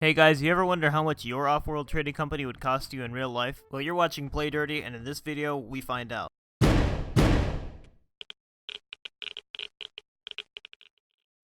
Hey guys, you ever wonder how much your Offworld Trading Company would cost you in real life? Well, you're watching Play Dirty, and in this video, we find out.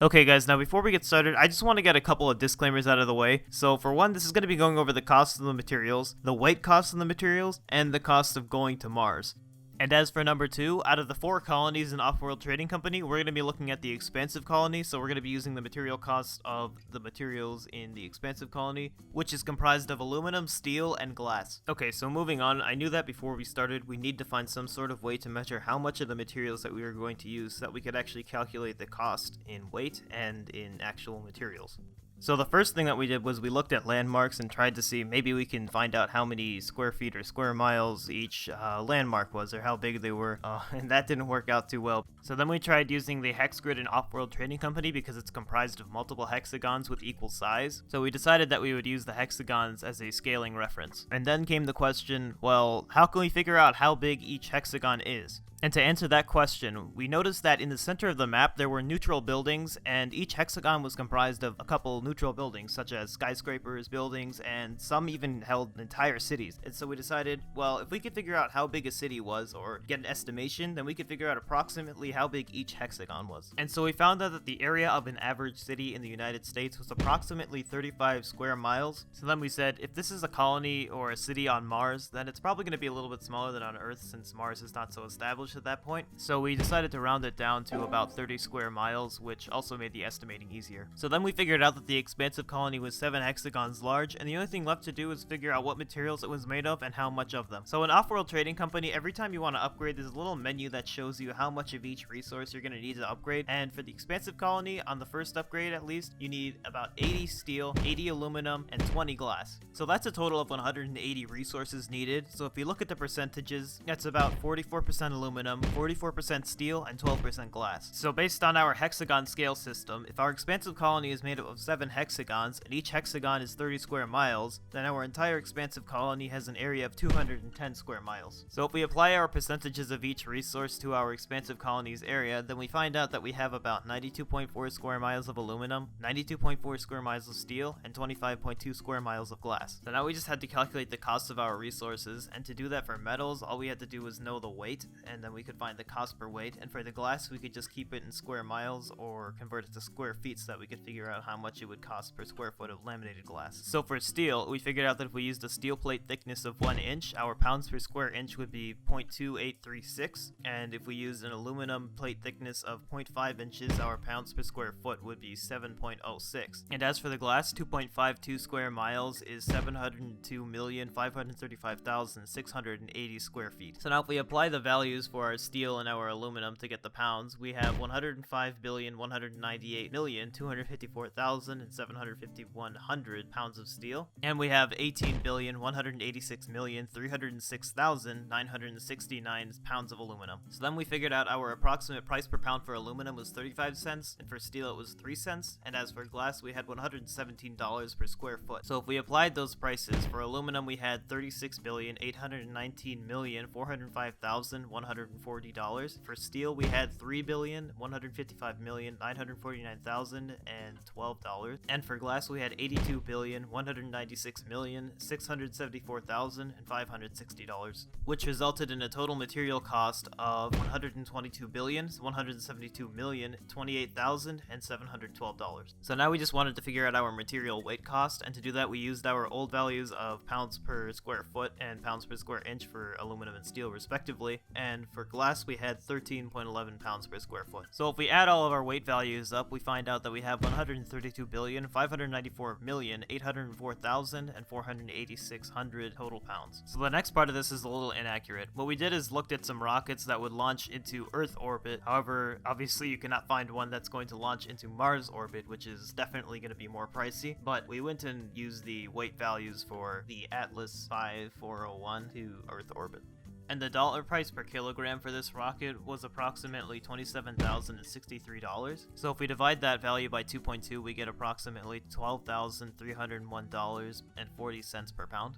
Okay guys, now before we get started, I just want to get a couple of disclaimers out of the way. So for one, this is going to be going over the cost of the materials, the weight cost of the materials, and the cost of going to Mars. And as for number two, out of the 4 colonies in Offworld Trading Company, we're going to be looking at the Expansive colony, so we're going to be using the material cost of the materials in the Expansive colony, which is comprised of aluminum, steel, and glass. Okay, so moving on, I knew that before we started, we need to find some sort of way to measure how much of the materials that we are going to use so that we could actually calculate the cost in weight and in actual materials. So the first thing that we did was we looked at landmarks and tried to see maybe we can find out how many square feet or square miles each landmark was or how big they were, and that didn't work out too well. So then we tried using the hex grid in Offworld Trading Company because it's comprised of multiple hexagons with equal size. So we decided that we would use the hexagons as a scaling reference. And then came the question, well, how can we figure out how big each hexagon is? And to answer that question, we noticed that in the center of the map there were neutral buildings, and each hexagon was comprised of a couple neutral buildings, such as skyscrapers, buildings, and some even held entire cities. And so we decided, well, if we could figure out how big a city was, or get an estimation, then we could figure out approximately how big each hexagon was. And so we found out that the area of an average city in the United States was approximately 35 square miles. So then we said, if this is a colony or a city on Mars, then it's probably going to be a little bit smaller than on Earth since Mars is not so established at that point. So we decided to round it down to about 30 square miles, which also made the estimating easier. So then we figured out that the Expansive colony was 7 hexagons large, and the only thing left to do is figure out what materials it was made of and how much of them. So in Offworld Trading Company, every time you want to upgrade, there's a little menu that shows you how much of each resource you're going to need to upgrade. And for the Expansive colony, on the first upgrade at least, you need about 80 steel, 80 aluminum, and 20 glass. So that's a total of 180 resources needed. So if you look at the percentages, that's about 44% aluminum, 44% steel, and 12% glass. So based on our hexagon scale system, if our Expansive colony is made up of 7 hexagons, and each hexagon is 30 square miles, then our entire Expansive colony has an area of 210 square miles. So if we apply our percentages of each resource to our Expansive colony's area, then we find out that we have about 92.4 square miles of aluminum, 92.4 square miles of steel, and 25.2 square miles of glass. So now we just had to calculate the cost of our resources, and to do that for metals, all we had to do was know the weight, and then we could find the cost per weight, and for the glass we could just keep it in square miles or convert it to square feet so that we could figure out how much it would cost per square foot of laminated glass. So for steel, we figured out that if we used a steel plate thickness of 1 inch, our pounds per square inch would be 0.2836, and if we used an aluminum plate thickness of 0.5 inches, our pounds per square foot would be 7.06. And as for the glass, 2.52 square miles is 702,535,680 square feet. So now if we apply the values for our steel and our aluminum to get the pounds, we have 105,198,254,751 pounds of steel, and we have 18,186,306,969 pounds of aluminum. So then we figured out our approximate price per pound for aluminum was 35 cents, and for steel it was 3 cents, and as for glass we had $117 per square foot. So if we applied those prices, for aluminum we had $36,819,405,140. For steel we had $3,155,949,012, and for glass we had $82,196,674,560, which resulted in a total material cost of $122,172,028,712. So now we just wanted to figure out our material weight cost, and to do that we used our old values of pounds per square foot and pounds per square inch for aluminum and steel respectively, and for glass we had 13.11 pounds per square foot. So if we add all of our weight values up, we find out that we have 132,594,804,486 total pounds. So the next part of this is a little inaccurate. What we did is looked at some rockets that would launch into Earth orbit. However, obviously you cannot find one that's going to launch into Mars orbit, which is definitely going to be more pricey, but we went and used the weight values for the Atlas 5401 to Earth orbit. And the dollar price per kilogram for this rocket was approximately $27,063. So if we divide that value by 2.2, we get approximately $12,301.40 per pound.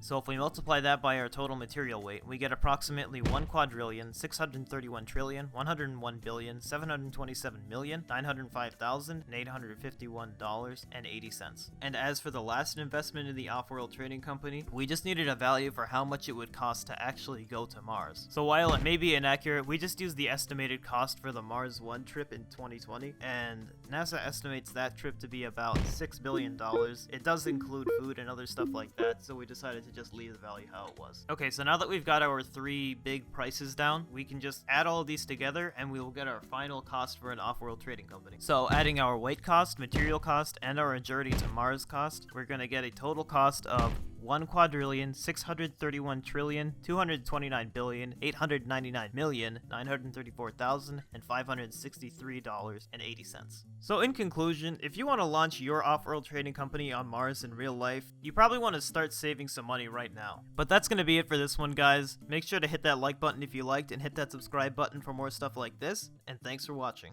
So if we multiply that by our total material weight, we get approximately 1,631,101,727,905,851.80. And as for the last investment in the Offworld Trading Company, we just needed a value for how much it would cost to actually go to Mars. So while it may be inaccurate, we just used the estimated cost for the Mars 1 trip in 2020, and NASA estimates that trip to be about $6 billion. It does include food and other stuff like that, so we decided to just leave the value how it was. Okay, so now that we've got our 3 big prices down, we can just add all of these together and we will get our final cost for an off-world trading company. So adding our weight cost, material cost, and our journey to Mars cost, we're gonna get a total cost of $1,631,229,899,934,563.80. So in conclusion, if you want to launch your off-world trading company on Mars in real life, you probably want to start saving some money right now. But that's going to be it for this one, guys. Make sure to hit that like button if you liked and hit that subscribe button for more stuff like this, and thanks for watching.